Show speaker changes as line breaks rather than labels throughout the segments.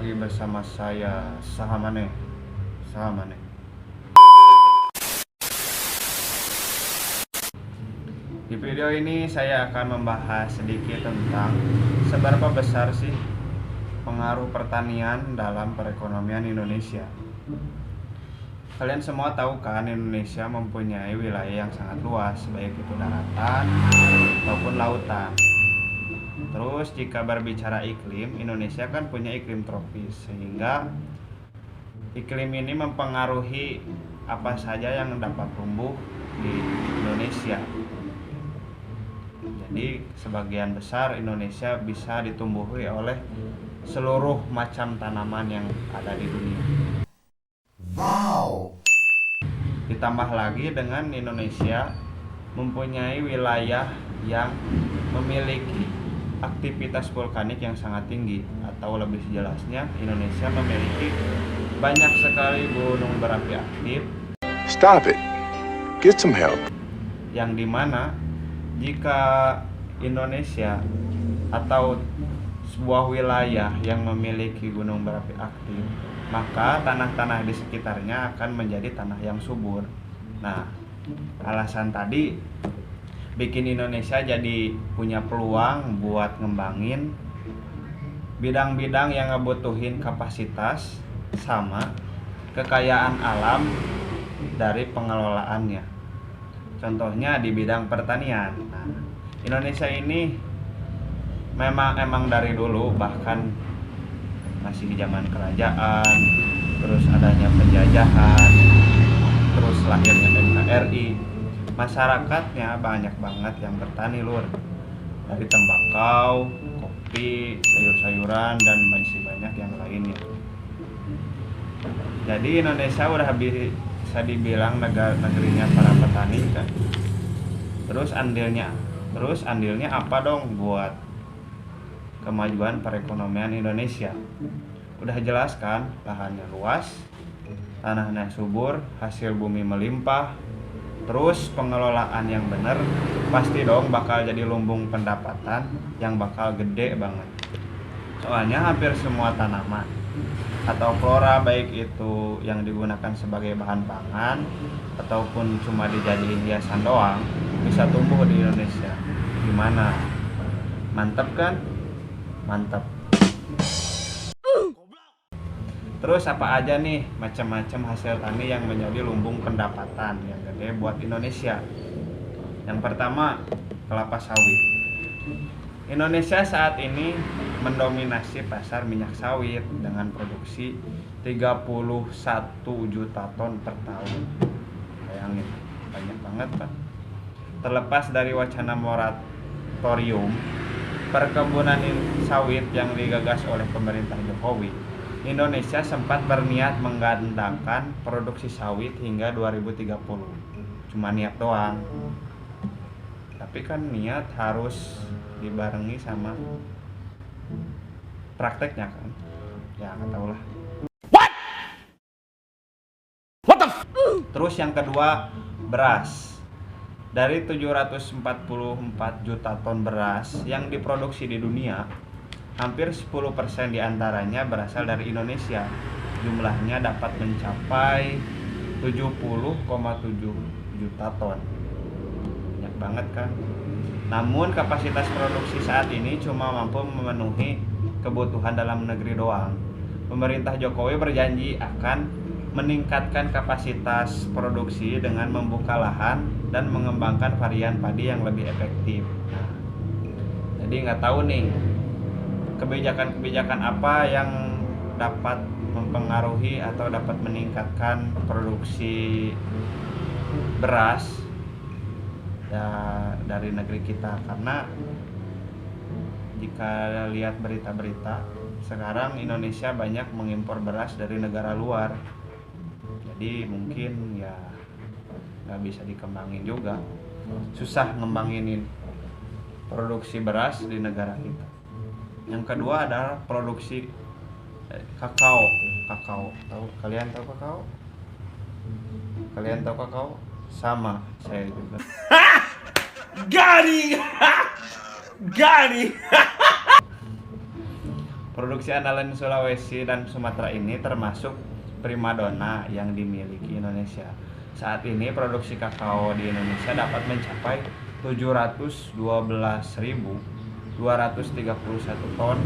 lagi bersama saya Sahamane. Di video ini saya akan membahas sedikit tentang seberapa besar sih pengaruh pertanian dalam perekonomian Indonesia. Kalian semua tahu kan, Indonesia mempunyai wilayah yang sangat luas, baik itu daratan maupun lautan. Terus jika berbicara iklim, Indonesia kan punya iklim tropis, sehingga iklim ini mempengaruhi apa saja yang dapat tumbuh di Indonesia. Jadi sebagian besar Indonesia bisa ditumbuhi oleh seluruh macam tanaman yang ada di dunia.
Wow.
Ditambah lagi dengan Indonesia mempunyai wilayah yang memiliki aktivitas vulkanik yang sangat tinggi, atau lebih jelasnya Indonesia memiliki banyak sekali gunung berapi aktif.
Stop it. Get some help.
Yang dimana jika Indonesia atau sebuah wilayah yang memiliki gunung berapi aktif, maka tanah-tanah di sekitarnya akan menjadi tanah yang subur. Nah, alasan tadi bikin Indonesia jadi punya peluang buat ngembangin bidang-bidang yang ngebutuhin kapasitas sama kekayaan alam dari pengelolaannya. Contohnya di bidang pertanian. Nah, Indonesia ini emang dari dulu, bahkan masih di zaman kerajaan, terus adanya penjajahan, terus lahirnya NKRI, masyarakatnya banyak banget yang bertani, lur. Dari tembakau, kopi, sayur-sayuran, dan masih banyak yang lainnya. Jadi Indonesia udah bisa dibilang negerinya para petani kan. Terus andilnya apa dong buat kemajuan perekonomian Indonesia? Udah jelas kan, lahannya luas, tanahnya subur, hasil bumi melimpah, terus pengelolaan yang benar, pasti dong bakal jadi lumbung pendapatan yang bakal gede banget. Soalnya hampir semua tanaman atau flora, baik itu yang digunakan sebagai bahan pangan ataupun cuma dijadiin hiasan doang, bisa tumbuh di Indonesia. Gimana? Mantap kan? Mantap. Terus apa aja nih macam-macam hasil tani yang menjadi lumbung pendapatan yang gede buat Indonesia? Yang pertama, kelapa sawit. Indonesia saat ini mendominasi pasar minyak sawit dengan produksi 31 juta ton per tahun. Bayangin, banyak banget kan? Terlepas dari wacana moratorium perkebunan sawit yang digagas oleh pemerintah Jokowi, Indonesia sempat berniat menggandakan produksi sawit hingga 2030. Cuma niat doang. Tapi kan niat harus dibarengi sama prakteknya kan. Ya nggak tahu lah. What the Terus yang kedua, beras. Dari 744 juta ton beras yang diproduksi di dunia, hampir 10% diantaranya berasal dari Indonesia. Jumlahnya dapat mencapai 70,7 juta ton. Banyak banget kan? Namun kapasitas produksi saat ini cuma mampu memenuhi kebutuhan dalam negeri doang. Pemerintah Jokowi berjanji akan meningkatkan kapasitas produksi dengan membuka lahan dan mengembangkan varian padi yang lebih efektif. Nah, jadi nggak tahu nih kebijakan-kebijakan apa yang dapat mempengaruhi atau dapat meningkatkan produksi beras ya dari negeri kita. Karena jika lihat berita-berita sekarang, Indonesia banyak mengimpor beras dari negara luar. Jadi mungkin ya nggak bisa dikembangin juga, susah ngembanginin produksi beras di negara kita. Yang kedua adalah produksi kakao. Kalian tahu kakao? Sama saya juga. Gani. Produksi andalan Sulawesi dan Sumatera ini termasuk primadona yang dimiliki Indonesia. Saat ini produksi kakao di Indonesia dapat mencapai 712.231 ton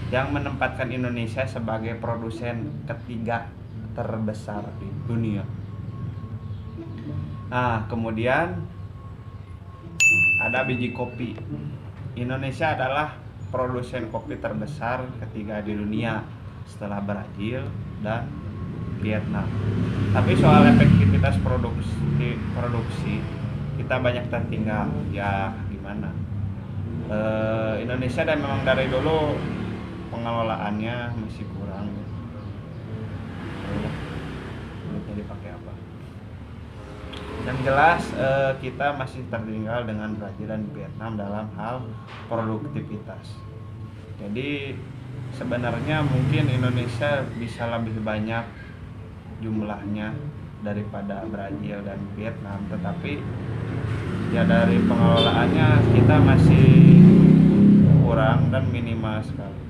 yang menempatkan Indonesia sebagai produsen ketiga terbesar di dunia. Nah, kemudian ada biji kopi. Indonesia adalah produsen kopi terbesar ketiga di dunia setelah Brazil dan Vietnam. Tapi soal efektivitas produksi kita banyak tertinggal. Ya gimana? Indonesia dan memang dari dulu pengelolaannya masih kurang. Duitnya dipakai apa? Yang jelas kita masih tertinggal dengan Brazil dan Vietnam dalam hal produktivitas. Jadi sebenarnya mungkin Indonesia bisa lebih banyak jumlahnya daripada Brazil dan Vietnam, tetapi ya dari pengelolaannya kita masih kurang dan minimal sekali.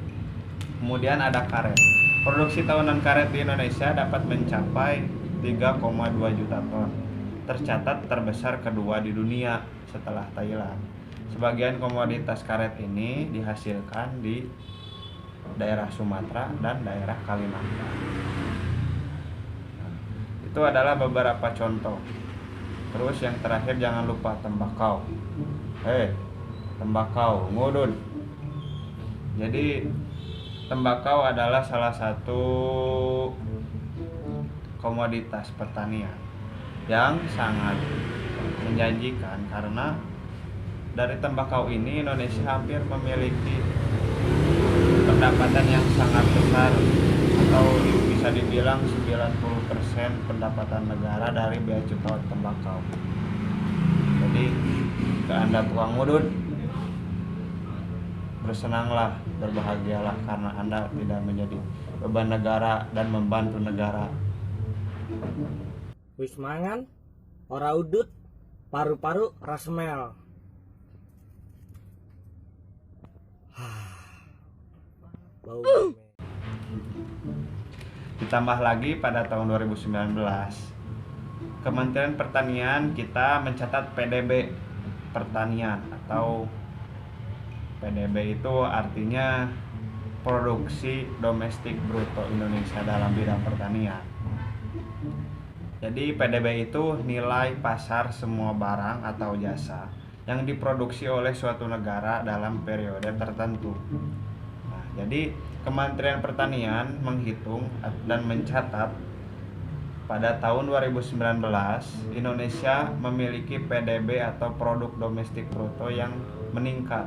Kemudian ada karet. Produksi tahunan karet di Indonesia dapat mencapai 3,2 juta ton. Tercatat terbesar kedua di dunia setelah Thailand. Sebagian komoditas karet ini dihasilkan di daerah Sumatera dan daerah Kalimantan. Nah, itu adalah beberapa contoh. Terus yang terakhir jangan lupa tembakau. Tembakau, ngudun. Jadi tembakau adalah salah satu komoditas pertanian yang sangat menjanjikan karena dari tembakau ini Indonesia hampir memiliki pendapatan yang sangat besar, atau bisa dibilang 90% pendapatan negara dari bea cukai tembakau. Jadi ke Anda tukang ngudut, bersenanglah, berbahagialah karena Anda tidak menjadi beban negara dan membantu negara.
Wis mangan, ora udut, paru-paru rasmel. Bau.
Ditambah lagi pada tahun 2019, Kementerian Pertanian kita mencatat PDB pertanian, atau PDB itu artinya produksi domestik bruto Indonesia dalam bidang pertanian. Jadi PDB itu nilai pasar semua barang atau jasa yang diproduksi oleh suatu negara dalam periode tertentu. Nah, jadi Kementerian Pertanian menghitung dan mencatat pada tahun 2019 Indonesia memiliki PDB atau produk domestik bruto yang meningkat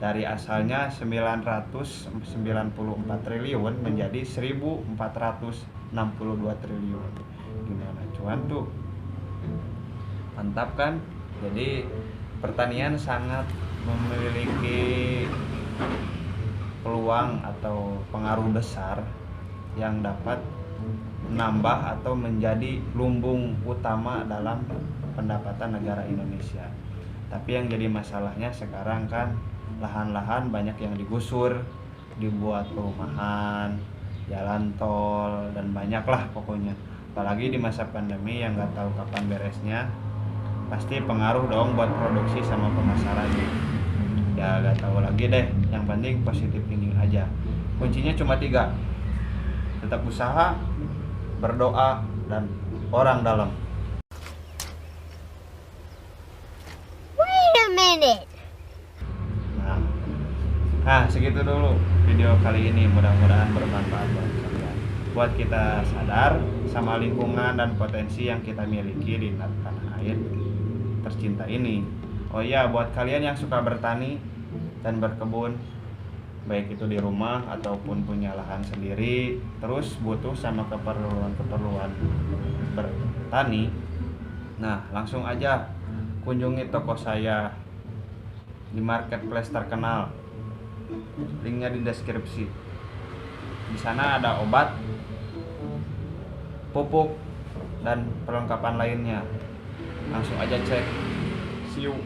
dari asalnya 994 triliun menjadi 1462 triliun. Gimana cuan tuh? Mantap kan? Jadi pertanian sangat memiliki peluang atau pengaruh besar yang dapat menambah atau menjadi lumbung utama dalam pendapatan negara Indonesia. Tapi yang jadi masalahnya sekarang kan lahan-lahan banyak yang digusur, dibuat perumahan, jalan tol, dan banyaklah pokoknya. Apalagi di masa pandemi yang nggak tahu kapan beresnya, pasti pengaruh dong buat produksi sama pemasarannya. Ya nggak tahu lagi deh, yang penting positif thinking aja. Kuncinya cuma 3, tetap usaha, berdoa, dan orang dalam.
Wait a minute.
Nah, segitu dulu video kali ini, mudah-mudahan bermanfaat buat kalian. Buat kita sadar sama lingkungan dan potensi yang kita miliki di tanah air tercinta ini. Oh iya, buat kalian yang suka bertani dan berkebun, baik itu di rumah ataupun punya lahan sendiri, terus butuh sama keperluan bertani, nah langsung aja kunjungi toko saya di marketplace terkenal. Linknya di deskripsi. Di sana ada obat, pupuk, dan perlengkapan lainnya. Langsung aja cek. See you.